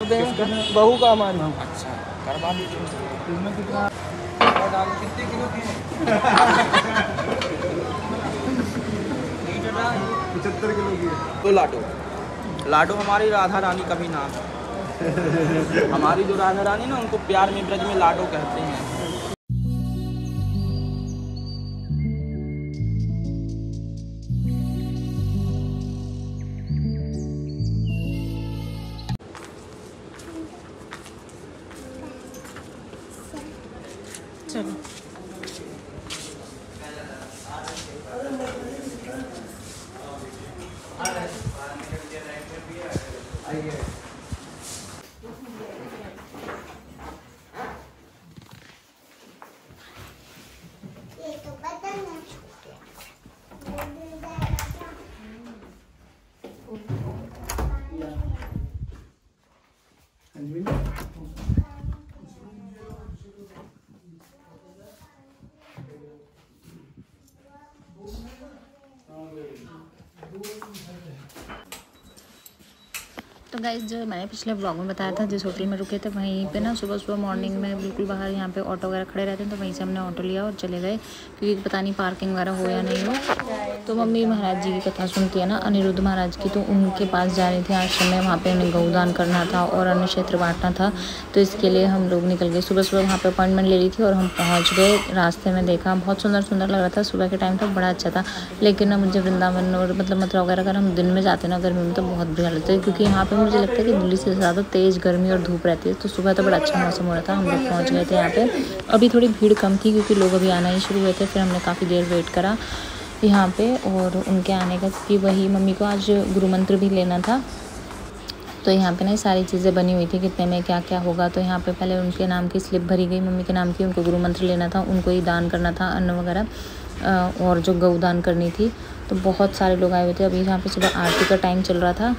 देंगे, बहू का हमारी। अच्छा करवा दीजिए। इसमें कितना कितने किलो की है? 75 किलो की है। तो लाडो लाडो हमारी राधा रानी का भी नाम है। हमारी जो राधा रानी ना, उनको प्यार में ब्रज में लाडो कहते हैं। चलो तो गाइस, जो मैंने पिछले ब्लॉग में बताया था, जिस होटल में रुके थे वहीं पे ना सुबह सुबह मॉर्निंग में बिल्कुल बाहर यहाँ पे ऑटो वगैरह खड़े रहते हैं, तो वहीं से हमने ऑटो लिया और चले गए, क्योंकि पता नहीं पार्किंग वगैरह हो या नहीं हो। तो मम्मी महाराज जी की कथा सुनती है ना, अनिरुद्ध महाराज की, तो उनके पास जा रही थी आश्रम में। वहाँ पे उन्हें गौदान करना था और अन्न क्षेत्र बांटना था, तो इसके लिए हम लोग निकल गए। सुबह सुबह वहाँ पे अपॉइंटमेंट ले ली थी और हम पहुँच गए। रास्ते में देखा बहुत सुंदर सुंदर लग रहा था, सुबह के टाइम था, बड़ा अच्छा था। लेकिन ना मुझे वृंदावन और मतलब मथुरा वगैरह अगर हम दिन में जाते ना गर्मी में तो बहुत बुरा लगता है, क्योंकि यहाँ पे मुझे लगता है कि दिल्ली से ज़्यादा तेज़ गर्मी और धूप रहती है। तो सुबह तो बड़ा अच्छा मौसम हो रहा था, हम लोग पहुँच गए थे यहाँ पे। अभी थोड़ी भीड़ कम थी क्योंकि लोग अभी आना ही शुरू हुए थे। फिर हमने काफ़ी देर वेट करा यहाँ पे और उनके आने का, क्योंकि वही मम्मी को आज गुरु मंत्र भी लेना था। तो यहाँ पे ना सारी चीज़ें बनी हुई थी, कितने में क्या क्या होगा। तो यहाँ पे पहले उनके नाम की स्लिप भरी गई, मम्मी के नाम की, उनको गुरु मंत्र लेना था, उनको ही दान करना था अन्न वगैरह, और जो गौदान करनी थी। तो बहुत सारे लोग आए हुए थे। अभी यहाँ पे सुबह आरती का टाइम चल रहा था।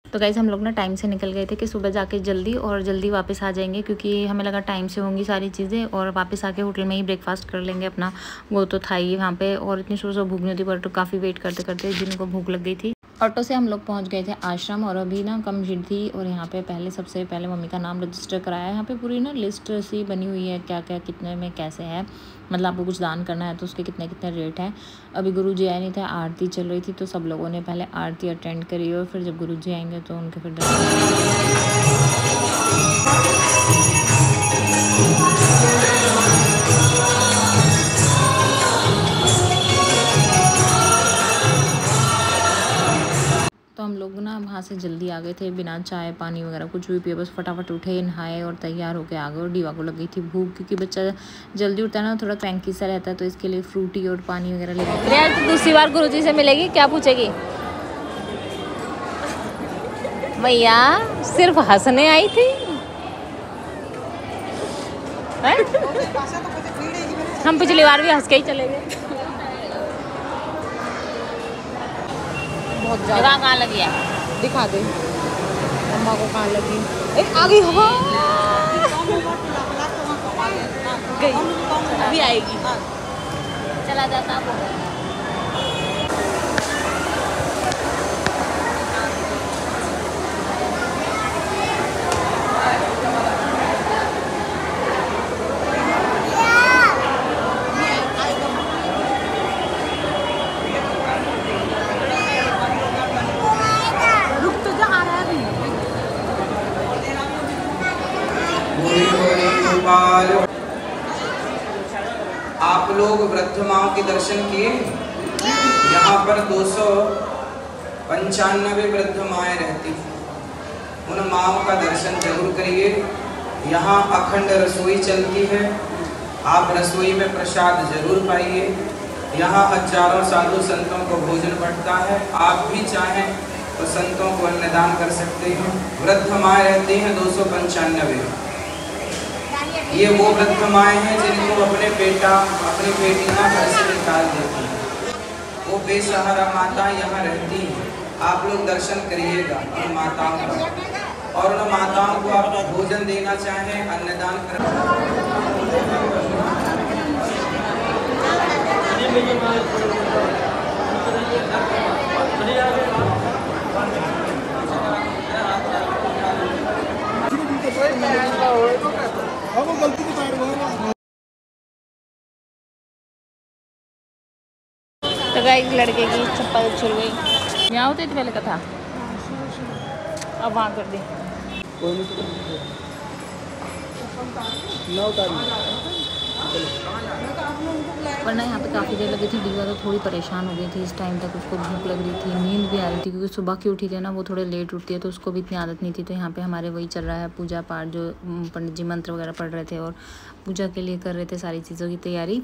तो गाइज़, हम लोग ना टाइम से निकल गए थे कि सुबह जाके जल्दी और जल्दी वापस आ जाएंगे, क्योंकि हमें लगा टाइम से होंगी सारी चीज़ें और वापस आके होटल में ही ब्रेकफास्ट कर लेंगे अपना। वो तो था ही वहाँ पे, और इतनी सुबह सुबह भूख नहीं होती, बट काफ़ी वेट करते करते जिनको भूख लग गई थी। ऑटो से हम लोग पहुंच गए थे आश्रम, और अभी ना कम भीड़ थी। और यहाँ पे पहले सबसे पहले मम्मी का नाम रजिस्टर कराया। यहाँ पे पूरी ना लिस्ट सी बनी हुई है, क्या क्या कितने में कैसे है, मतलब आपको कुछ दान करना है तो उसके कितने कितने रेट हैं। अभी गुरुजी आए नहीं थे, आरती चल रही थी, तो सब लोगों ने पहले आरती अटेंड करी और फिर जब गुरुजी आएंगे तो उनके फिर तो हम लोग ना वहाँ से जल्दी आ गए थे, बिना चाय पानी वगैरह कुछ भी पिए, बस फटाफट उठे, नहाए और तैयार होके आ गए। और डीवा को लग गई थी भूख, क्योंकि बच्चा जल्दी उठता है ना, थोड़ा क्रैंकी सा रहता है, तो इसके लिए फ्रूटी और पानी वगैरह लेके। यार तो दूसरी बार गुरुजी से मिलेगी, क्या पूछेगी? भैया सिर्फ हंसने आई थी। हम पिछली बार भी हंस के ही चले गए। बहुत ज़्यादा कहाँ लगी है, दिखा दे मम्मा को कहाँ लगी। आ गई हवा, गई अभी आएगी, चला जाता वो। आप लोग वृद्ध माओं के दर्शन किए? यहाँ पर 295 वृद्ध माएँ रहती, उन माओं का दर्शन जरूर करिए। यहाँ अखंड रसोई चलती है, आप रसोई में प्रसाद जरूर पाइए। यहाँ हजारों साधु संतों को भोजन बढ़ता है, आप भी चाहें तो संतों को अन्नदान कर सकते हैं। वृद्ध माएँ रहती हैं 295। ये वो वृद्ध माएँ हैं जिनको अपने बेटा अपनी बेटियाँ घर से निकाल देती हैं, वो बेसहारा माता यहाँ रहती हैं। आप लोग दर्शन करिएगा उन माताओं का, और उन माताओं को आप भोजन देना चाहें, अन्नदान कर। तो गाइस लड़के की चप्पल छुल गई। यहाँ होते थे पहले का था, अब वहाँ कर दी। वरना यहाँ पे काफ़ी देर लगी थी। दीवा तो थोड़ी परेशान हो गई थी इस टाइम तक, उसको भूख लग रही थी, नींद भी आ रही थी क्योंकि सुबह की उठी थी ना, वो थोड़े लेट उठती है तो उसको भी इतनी आदत नहीं थी। तो यहाँ पे हमारे वही चल रहा है पूजा पाठ, जो पंडित जी मंत्र वगैरह पढ़ रहे थे और पूजा के लिए कर रहे थे सारी चीज़ों की तैयारी।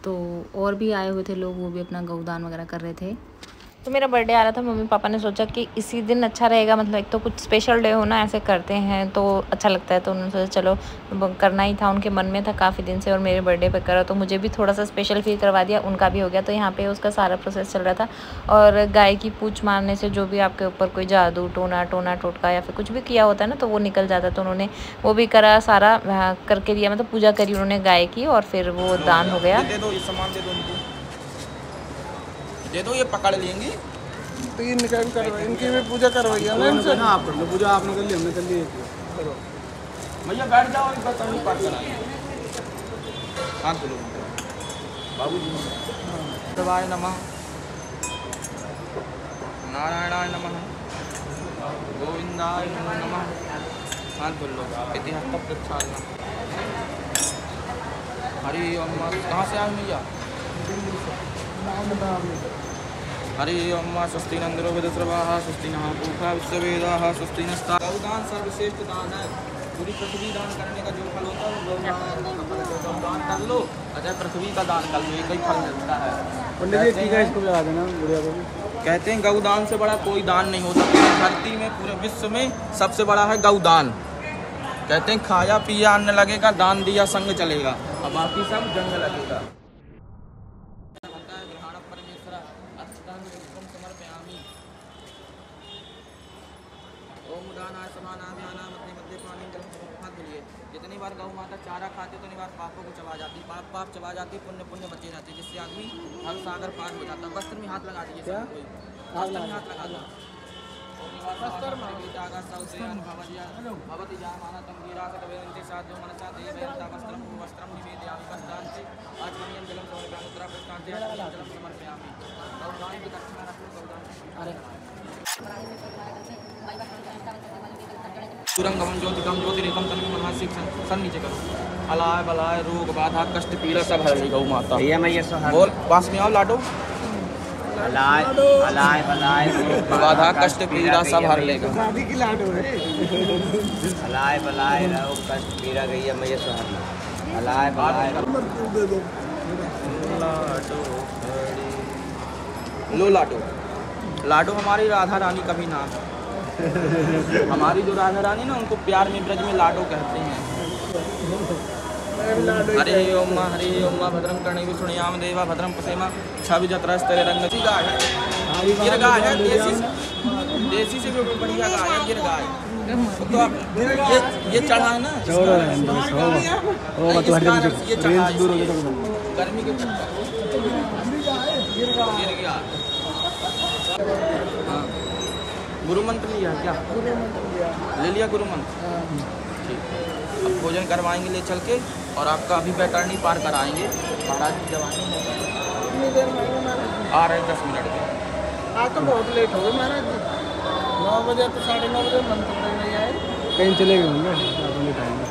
तो और भी आए हुए थे लोग, वो भी अपना गौदान वगैरह कर रहे थे। तो मेरा बर्थडे आ रहा था, मम्मी पापा ने सोचा कि इसी दिन अच्छा रहेगा, मतलब एक तो कुछ स्पेशल डे हो ना, ऐसे करते हैं तो अच्छा लगता है। तो उन्होंने सोचा चलो करना ही था, उनके मन में था काफ़ी दिन से, और मेरे बर्थडे पे करा तो मुझे भी थोड़ा सा स्पेशल फील करवा दिया, उनका भी हो गया। तो यहाँ पे उसका सारा प्रोसेस चल रहा था। और गाय की पूँछ मारने से जो भी आपके ऊपर कोई जादू टोना टोटका या फिर कुछ भी किया होता है ना, तो वो निकल जाता है। तो उन्होंने वो भी करा, सारा करके दिया, मतलब पूजा करी उन्होंने गाय की, और फिर वो दान हो गया। दे दो ये सामान, दे दो इनको, दे दो, ये पकड़ लेंगी। तो ये निकाल करवाई, इनकी भी पूजा करवाई है ना इनसे। हाँ, आप कर लो पूजा, आपने कर ली, हमने कर ली। भैया बैठ जाओ, इस बार नहीं पाठ कराएंगे। हाथ धो लो बाबूजी। शिवाय नमः, नारायणाय नमः, गोविंदाय नमो नमः। हाथ धो लो, इतिहास प्रक्षालना। हरि ओम। कहाँ से आए भैया? हरि ओम। स्वस्ति नंदरो वेदस्रवाः, स्वस्ति नः पूषा विश्ववेदाः, स्वस्ति नस्ता। गौदान सर्वश्रेष्ठ दान है। पूरी पृथ्वी दान करने का जो फल होता है वो गौदान कर लो, अजय पृथ्वी का दान कर लो, एक ही फल मिलता है। पंडित जी ठीक है, इसको भी लगा देना गुड़िया को भी। कहते हैं गौदान से बड़ा कोई दान नहीं हो सकता। धरती में पूरे विश्व में सबसे बड़ा है गौदान। कहते हैं खाया पिया अन्न लगेगा, दान दिया संग चलेगा, और बाकी सब जंग लगेगा। जितनी बार गौ माता चारा खाती उतनी बार पापों को चबा जाती, पाप चबा जाती, पुण्य बचे जाते, जिससे आदमी हर सागर पार हो जाता। वस्त्र में हाथ लगा दीजिए, वस्त्र में हाथ लगा दो। तुरंगम ज्योतिकम ज्योतिरेकम तन्मे महासिक सन नीचे करो। अलाय बलाय रोग बाधा कष्ट पीड़ा सब हर गौ माता। बोल पास में आओ लाडो। अलाय अलाय बलाय बाधा कष्ट पीड़ा सब हर लेगा। शादी की लाडो है। अलाय बलाय रोग कष्ट पीड़ा गई है मैया सुहानी। अलाय बलाय लो लाडो। लाडो हमारी राधा रानी का भी नाम है। हमारी जो राधा रानी ना, उनको प्यार में ब्रज में लाडो कहते हैं। हरे ओम भद्रम कर्णे विष्णुयाम देवा भद्रम पसेमा छवि जत्रस्तरे रंग। गाय है, गिर गाय है, देसी से भी बढ़िया गाय है, गिर गाय। तो आप ये चढ़ा है ना, ये चढ़ा गर्मी के चक्कर गिर गया। गुरु मंत्र लिया क्या? ले लिया गुरु मंत्र। ठीक, अब भोजन करवाएंगे ले चल के, और आपका अभी बैतरणी पार कराएंगे। महाराज जी जब आएंगे आ रहे 10 मिनट में। आज तो बहुत लेट हो गए महाराज जी, 9 बजे तो 9:30 बजे मंत्र नहीं आए, कहीं चले गए होंगे, लेट आएंगे।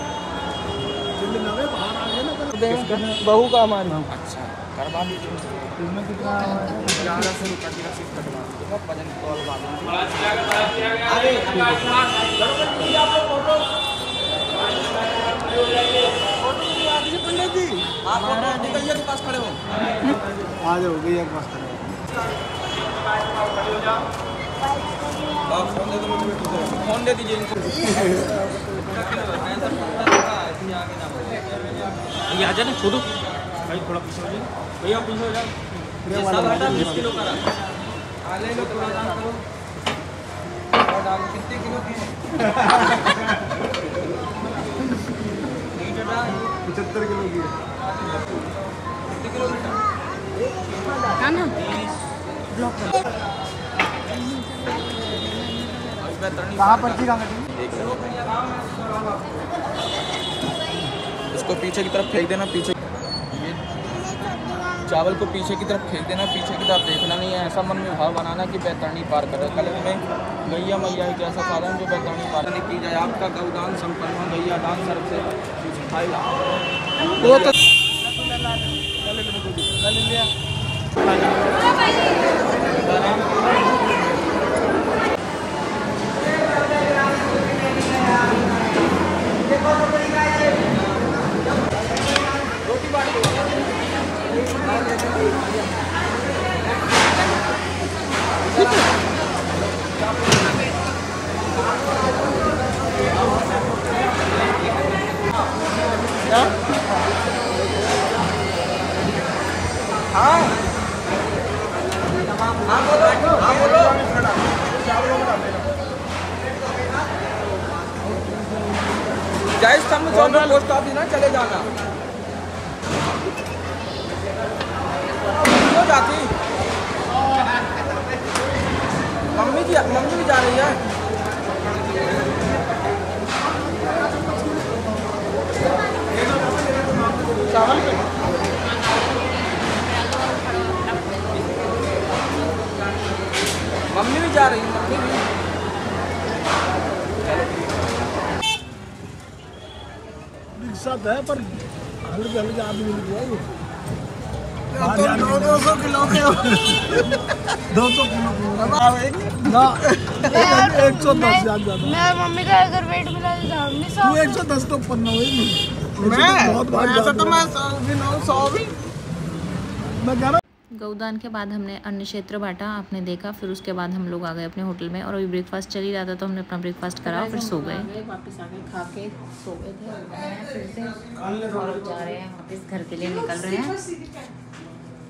बहू का हमारी। अच्छा करवा लीजिए। इसमें कितना 1100 रुपये की रसीद कटवा दूँगा, भजन कॉल वाले। पंडित जी आप भैया के पास खड़े हो। आ जाओ भैया के पास खड़े हो। फोन दे दीजिए इनको। ये आ जाए ना, छोड़ो भाई, थोड़ा पीछे हो जाए भैया, पीछे हो जाए। 20 किलो का ले लो, थोड़ा दान करो और डालो। कितने किलो की है? 75 किलो की है। कितने किलोमीटर? कहाँ पर्ची कहाँ कटी? इसको पीछे की तरफ फेंक देना, पीछे। चावल को पीछे की तरफ फेंक देना, पीछे की तरफ देखना नहीं है। ऐसा मन में भाव बनाना कि बैतरणी पार कर रहे। कल में गैया मैया एक ऐसा साधन जो बैतरणी पार नहीं की जाए। आपका गौदान संपन्न हो, गैया दान सर्व से वो तो जय स्तंभ चौक में पोस्ट ऑफिस ना चले जाना। क्यों जाती? मम्मी भी जा रही है। चावल मम्मी भी जा रही है, मम्मी भी। रिक्शा है पर हल्के हल्के आदमी मिल गया ये। 200 किलो के 200 किलो ना 110 ज्यादा। मैं मम्मी का अगर वेट मिला तू 110 तो पन्ना हुई मैं ऐसा तो मैं 100 भी मैं कह रहा। गौदान के बाद हमने अन्न क्षेत्र बांटा, आपने देखा। फिर उसके बाद हम लोग आ गए अपने होटल में और अभी ब्रेकफास्ट चल ही रहा था तो हमने अपना ब्रेकफास्ट करा फिर सो गए। वापस आ गए, खा के सो गए थे फिर से और जा रहे हैं वापस घर के लिए निकल रहे हैं।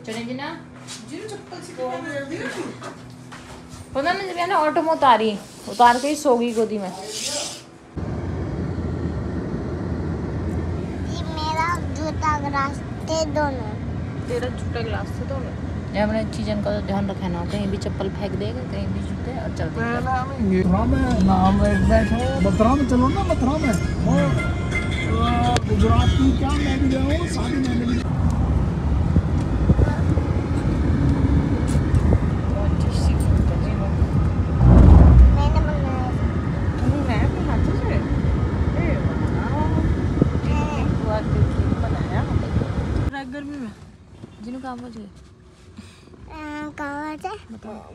चले जी ना पता नहीं जब ना ऑटो में उतार के ही सो गई गोदी में। मेरा जूता रास्ते दोनों तेरा जूता ग्लास से तो हमने चीज़न का तो ध्यान रखा ना, कहीं भी चप्पल फेंक देगा, कहीं भी जूते और चल मथुरा में नाम बैठो, मथुरा में चलो ना। मथुरा में गुजरात की क्या मैं भी गया हूँ शादी में भी। गर्मी में जिन्हों काम मुझे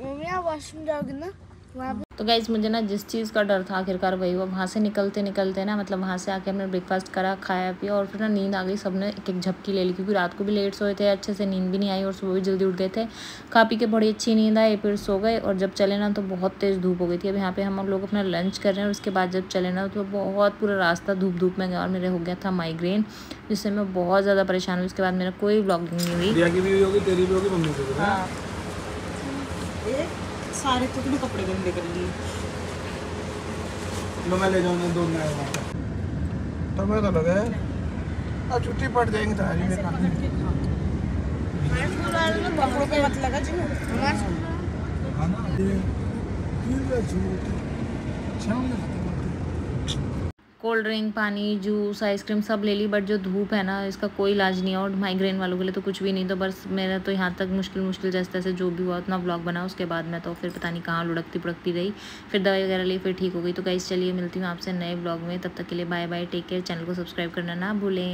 मम्मी आप वॉशरूम जाओगे ना वहाँ पे। तो गाइस मुझे ना जिस चीज़ का डर था आखिरकार वही हुआ। वहाँ से निकलते ना मतलब वहाँ से आके हमने ब्रेकफास्ट करा, खाया पिया और फिर ना नींद आ गई। सबने एक एक झपकी ले ली क्योंकि रात को भी लेट सोए थे, अच्छे से नींद भी नहीं आई और सुबह भी जल्दी उठ गए थे। खा पी के बड़ी अच्छी नींद आई, फिर सो गए और जब चले ना तो बहुत तेज़ धूप हो गई थी। अब यहाँ पे हम लोग अपना लंच कर रहे हैं और उसके बाद जब चले ना तो बहुत पूरा रास्ता धूप में गया और मेरे हो गया था माइग्रेन, जिससे मैं बहुत ज़्यादा परेशान हुई। उसके बाद मेरा कोई ब्लॉगिंग नहीं हुई। रिया की भी होगी, तेरी भी होगी, मम्मी की भी। हाँ सारे तो कपड़े गंदे कर लिए। लो मैं ले जाऊंगा 2 नए तो मैं तो लगा अब छुट्टी पड़ जाएंगी तो आज में कपड़ों पे मत लगा जी। कोल्ड ड्रिंक, पानी, जूस, आइसक्रीम सब ले ली, बट जो धूप है ना इसका कोई इलाज नहीं है और माइग्रेन वालों के लिए तो कुछ भी नहीं। तो बस मेरा तो यहाँ तक मुश्किल जैसे तैसे जो भी हुआ उतना व्लॉग बना। उसके बाद मैं तो फिर पता नहीं कहाँ लुढ़कती पुढ़कती रही, फिर दवाई वगैरह ली, फिर ठीक हो गई। तो गाइस चलिए मिलती हूँ आपसे नए व्लॉग में, तब तक के लिए bye bye, take care. Channel को सब्सक्राइब करना ना भूलें।